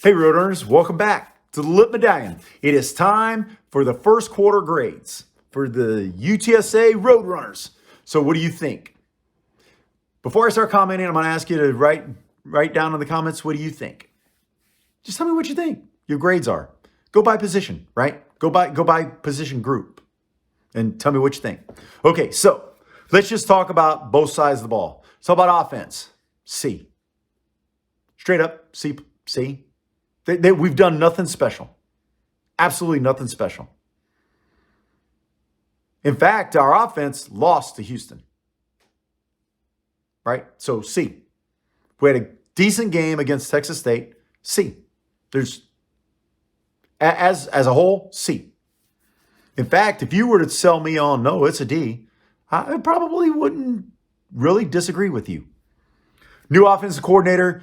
Hey Roadrunners, welcome back to the Lip Medallion. It is time for the first quarter grades for the UTSA Roadrunners. So what do you think? Before I start commenting, I'm going to ask you to write down in the comments, what do you think? Just tell me what you think your grades are. Go by position, right? Go by position group and tell me what you think. Okay, so let's just talk about both sides of the ball. So about offense, C. Straight up, C. We've done nothing special. Absolutely nothing special. In fact, our offense lost to Houston. Right? So C. We had a decent game against Texas State. C. There's, as a whole, C. In fact, if you were to sell me on, no, it's a D, I probably wouldn't really disagree with you. New offensive coordinator.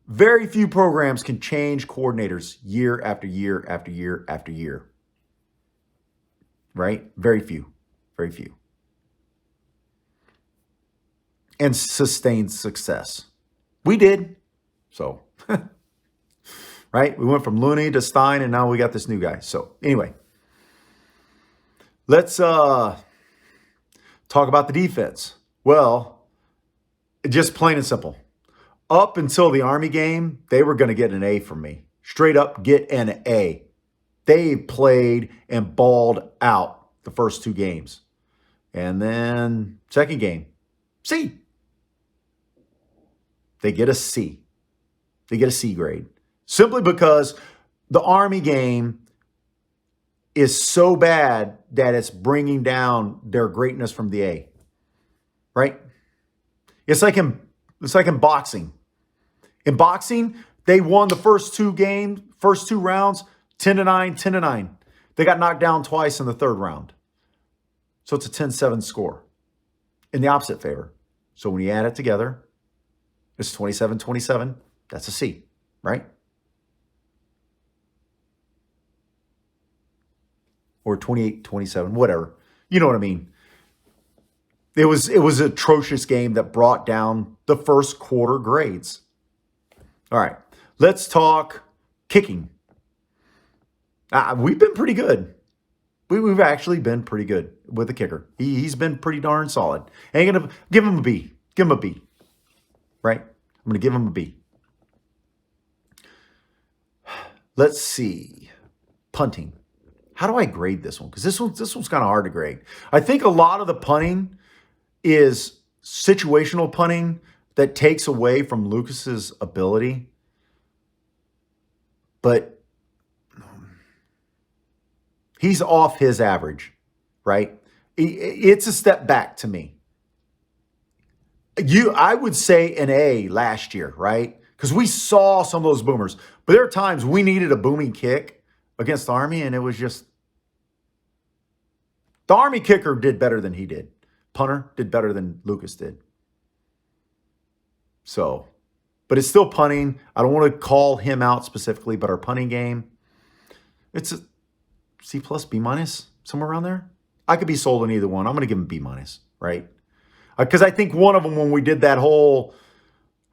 Very few programs can change coordinators year after year after year after year. Right? Very few. Very few. And sustained success. We did. So, right? We went from Looney to Stein, and now we got this new guy. So, anyway. Let's talk about the defense. Well, just plain and simple. Up until the Army game, they were going to get an A from me. Straight up get an A. They played and balled out the first two games. And then second game, C. They get a C. They get a C grade. Simply because the Army game is so bad that it's bringing down their greatness from the A. Right? It's like in boxing. In boxing, they won the first two rounds, 10-9, 10-9. They got knocked down twice in the third round. So it's a 10-7 score in the opposite favor. So when you add it together, it's 27-27. That's a C, right? Or 28-27, whatever. You know what I mean. It was an atrocious game that brought down the first quarter grades. All right, let's talk kicking. We've been pretty good. We've actually been pretty good with the kicker. He's been pretty darn solid. I ain't gonna give him a B. Give him a B. Right? I'm gonna give him a B. Let's see. Punting. How do I grade this one? Because this one's kind of hard to grade. I think a lot of the punting is situational punting that takes away from Lucas's ability. But he's off his average, right? It's a step back to me. I would say an A last year, right? Because we saw some of those boomers. But there are times we needed a booming kick against the Army, and it was just the Army kicker did better than he did. Punter did better than Lucas did. So, but it's still punting. I don't want to call him out specifically, but our punting game, it's a C plus, B minus, somewhere around there. I could be sold on either one. I'm going to give him B minus, right? Because I think one of them, when we did that whole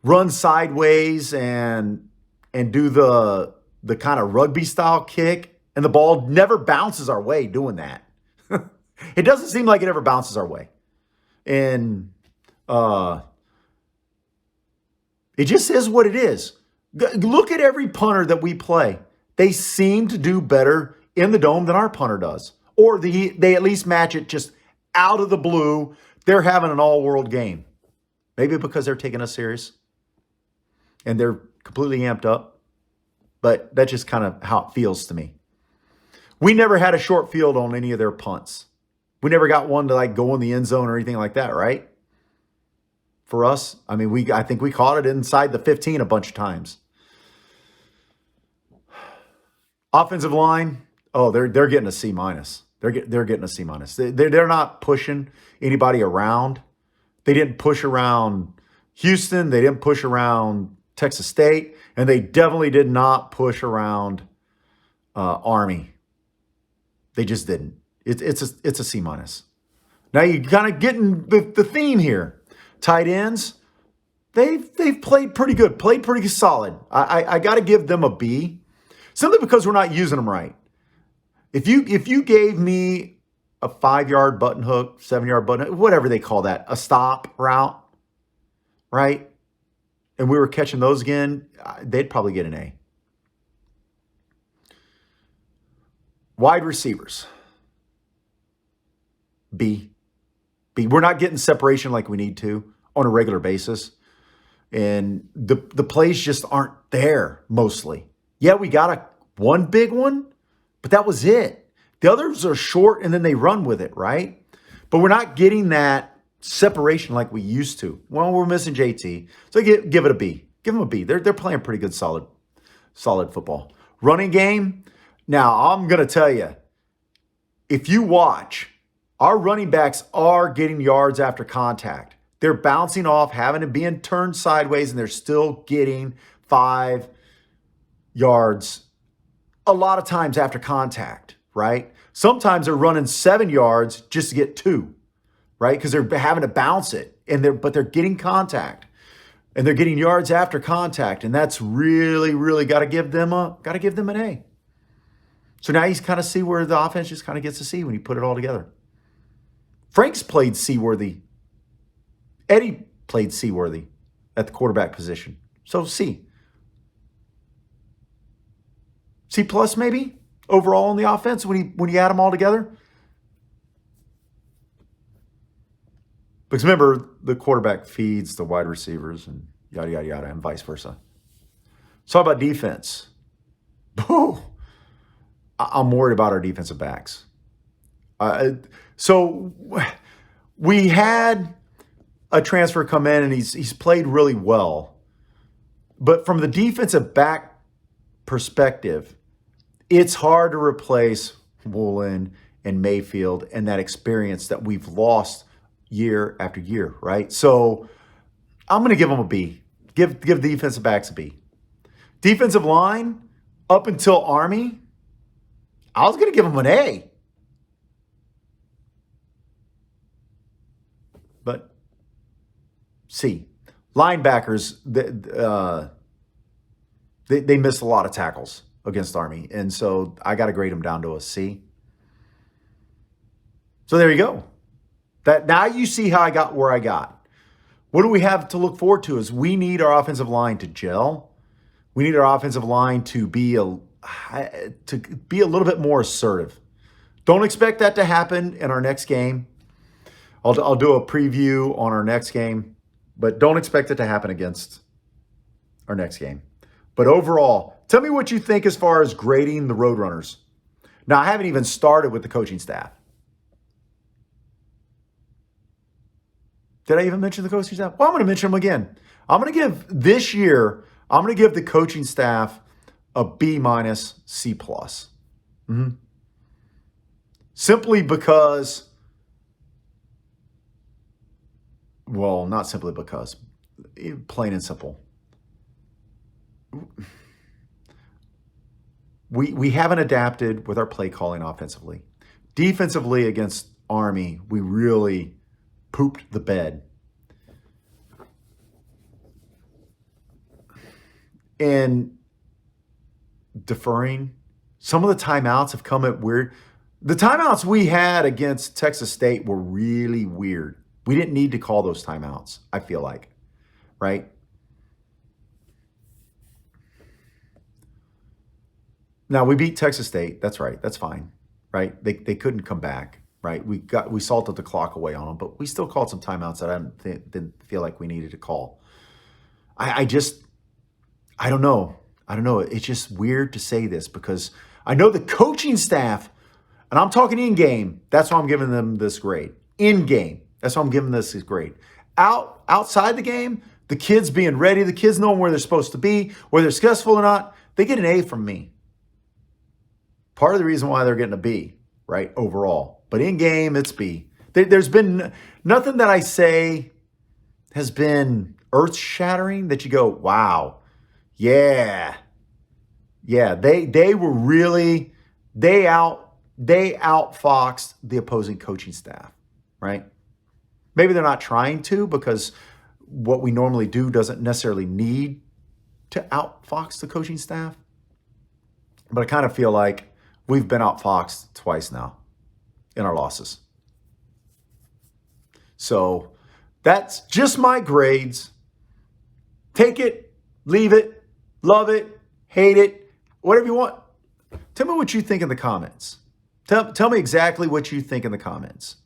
run sideways and do the kind of rugby style kick, and the ball never bounces our way doing that. It doesn't seem like it ever bounces our way. And it just is what it is. Look at every punter that we play. They seem to do better in the dome than our punter does. Or they at least match it just out of the blue. They're having an all-world game. Maybe because they're taking us serious. And they're completely amped up. But that's just kind of how it feels to me. We never had a short field on any of their punts. We never got one to like go in the end zone or anything like that, right? For us, I mean, I think we caught it inside the 15 a bunch of times. Offensive line, oh, they're getting a C minus. They're getting a C minus. They're not pushing anybody around. They didn't push around Houston. They didn't push around Texas State, and they definitely did not push around Army. They just didn't. It's a C minus. Now you're kind of getting the theme here. Tight ends, they've played pretty good, played pretty solid. I got to give them a B, simply because we're not using them right. If you gave me a 5-yard button hook, 7-yard button hook, whatever they call that, a stop route, right? And we were catching those again, they'd probably get an A. Wide receivers, B. B. We're not getting separation like we need to on a regular basis. And the plays just aren't there mostly. Yeah, we got one big one, but that was it. The others are short and then they run with it, right? But we're not getting that separation like we used to. Well, we're missing JT. So give it a B. Give them a B. They're playing pretty good, solid football. Running game. Now, I'm going to tell you, if you watch, our running backs are getting yards after contact. They're bouncing off, having to be turned sideways, and they're still getting 5 yards a lot of times after contact, right? Sometimes they're running 7 yards just to get 2, right? Because they're having to bounce it, but they're getting contact, and they're getting yards after contact, and that's really, really got to give them an A. So now you kind of see where the offense just kind of gets to see when you put it all together. Frank's played seaworthy. Eddie played seaworthy at the quarterback position. So C. C plus maybe overall on the offense when you add them all together. Because remember, the quarterback feeds the wide receivers and yada, yada, yada, and vice versa. So how about defense? Oh, I'm worried about our defensive backs. So we had a transfer come in, and he's played really well. But from the defensive back perspective, it's hard to replace Woolen and Mayfield and that experience that we've lost year after year, right? So I'm going to give them a B. Give the defensive backs a B. Defensive line, up until Army, I was going to give them an A. But C. Linebackers, they missed a lot of tackles against Army. And so I got to grade them down to a C. So there you go. Now you see how I got where I got. What do we have to look forward to is we need our offensive line to gel. We need our offensive line to be a little bit more assertive. Don't expect that to happen in our next game. I'll do a preview on our next game, but don't expect it to happen against our next game. But overall, tell me what you think as far as grading the Roadrunners. Now, I haven't even started with the coaching staff. Did I even mention the coaching staff? Well, I'm going to mention them again. I'm going to give the coaching staff a B minus, C plus. Simply because, well, not simply because, plain and simple. We haven't adapted with our play calling offensively. Defensively against Army, we really pooped the bed. And deferring, some of the timeouts have come at weird. The timeouts we had against Texas State were really weird. We didn't need to call those timeouts, I feel like, right? Now, we beat Texas State. That's right. That's fine, right? They couldn't come back, right? We salted the clock away on them, but we still called some timeouts that I didn't feel like we needed to call. I don't know. It's just weird to say this because I know the coaching staff, and I'm talking in-game, that's why I'm giving them this grade. In-game, that's why I'm giving this grade. Outside the game, the kids being ready, the kids knowing where they're supposed to be, whether they're successful or not, they get an A from me. Part of the reason why they're getting a B, right, overall. But in-game, it's B. There's been nothing that I say has been earth-shattering that you go, wow, yeah, they were really, they outfoxed the opposing coaching staff, right? Maybe they're not trying to because what we normally do doesn't necessarily need to outfox the coaching staff. But I kind of feel like we've been outfoxed twice now in our losses. So that's just my grades. Take it, leave it, love it, hate it, whatever you want. Tell me what you think in the comments. Tell me exactly what you think in the comments.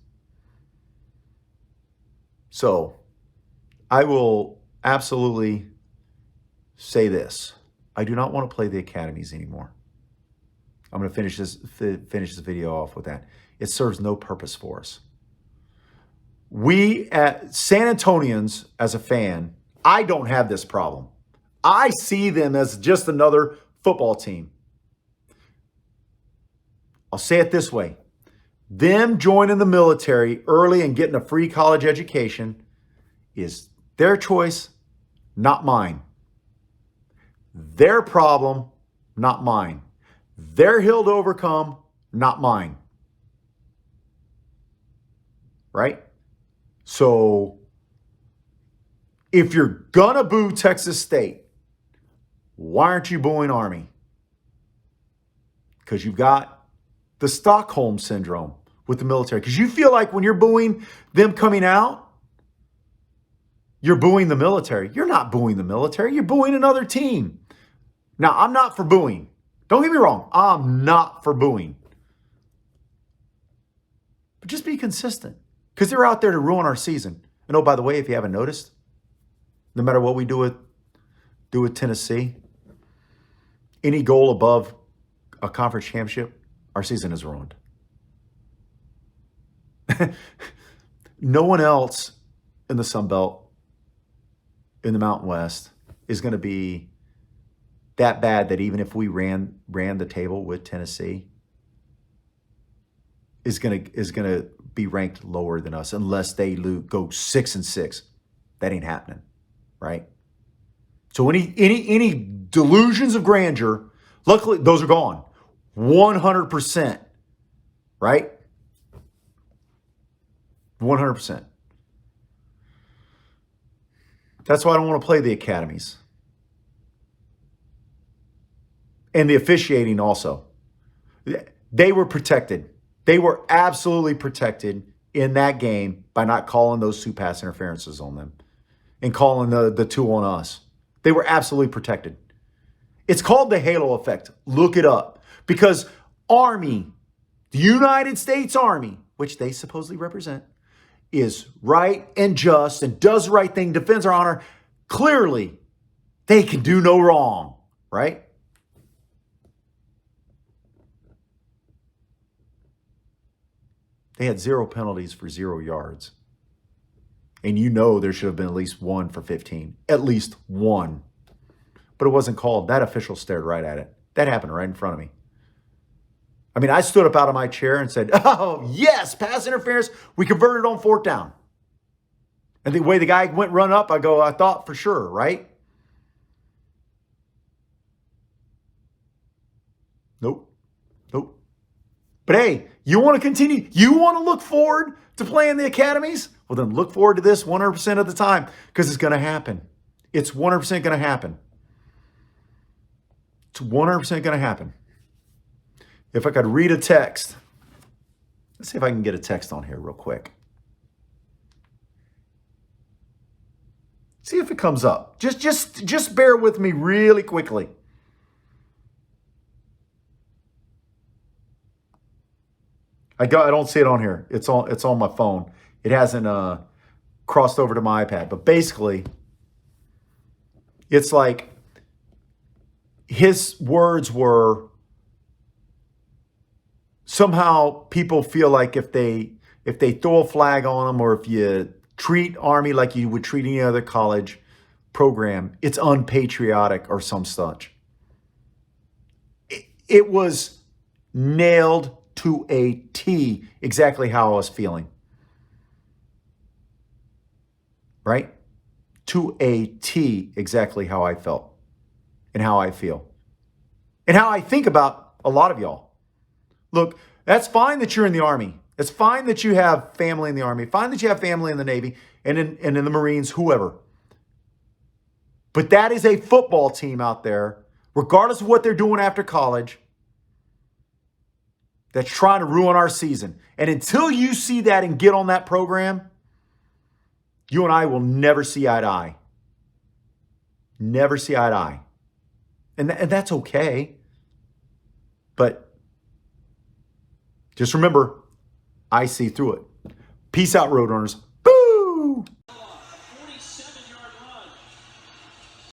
So I will absolutely say this. I do not want to play the academies anymore. I'm going to finish this video off with that. It serves no purpose for us. We at San Antonians, as a fan, I don't have this problem. I see them as just another football team. I'll say it this way. Them joining the military early and getting a free college education is their choice, not mine. Their problem, not mine. Their hill to overcome, not mine. Right? So, if you're gonna boo Texas State, why aren't you booing Army? Because you've got the Stockholm syndrome with the military. Because you feel like when you're booing them coming out, you're booing the military. You're not booing the military. You're booing another team. Now, I'm not for booing. Don't get me wrong. I'm not for booing. But just be consistent. Because they're out there to ruin our season. And oh, by the way, if you haven't noticed, no matter what we do with Tennessee, any goal above a conference championship, our season is ruined. No one else in the Sun Belt, in the Mountain West, is going to be that bad that even if we ran the table with Tennessee, is gonna be ranked lower than us unless they go 6-6. That ain't happening, right? So any delusions of grandeur, luckily those are gone, 100%, right? 100%. That's why I don't want to play the academies. And the officiating also. They were protected. They were absolutely protected in that game by not calling those 2 pass interferences on them and calling the 2 on us. They were absolutely protected. It's called the halo effect. Look it up. Because Army, the United States Army, which they supposedly represent, is right and just and does the right thing, defends our honor. Clearly, they can do no wrong, right? They had 0 penalties for 0 yards. And you know there should have been at least 1 for 15. At least 1. But it wasn't called. That official stared right at it. That happened right in front of me. I mean, I stood up out of my chair and said, oh, yes, pass interference. We converted on 4th down. And the way the guy went run up, I thought for sure, right? Nope. But hey, you want to continue? You want to look forward to playing the academies? Well, then look forward to this 100% of the time because it's going to happen. It's 100% going to happen. It's 100% going to happen. If I could read a text. Let's see if I can get a text on here real quick. See if it comes up. Just bear with me really quickly. I don't see it on here. It's on my phone. It hasn't crossed over to my iPad. But basically, it's like his words were somehow people feel like if they throw a flag on them or if you treat Army like you would treat any other college program, it's unpatriotic or some such. It was nailed to a T exactly how I was feeling. Right? To a T exactly how I felt and how I feel and how I think about a lot of y'all. Look, that's fine that you're in the Army. It's fine that you have family in the Army. Fine that you have family in the Navy and in the Marines, whoever. But that is a football team out there, regardless of what they're doing after college, that's trying to ruin our season. And until you see that and get on that program, you and I will never see eye to eye. Never see eye to eye. And that's okay. But just remember, I see through it. Peace out, Roadrunners.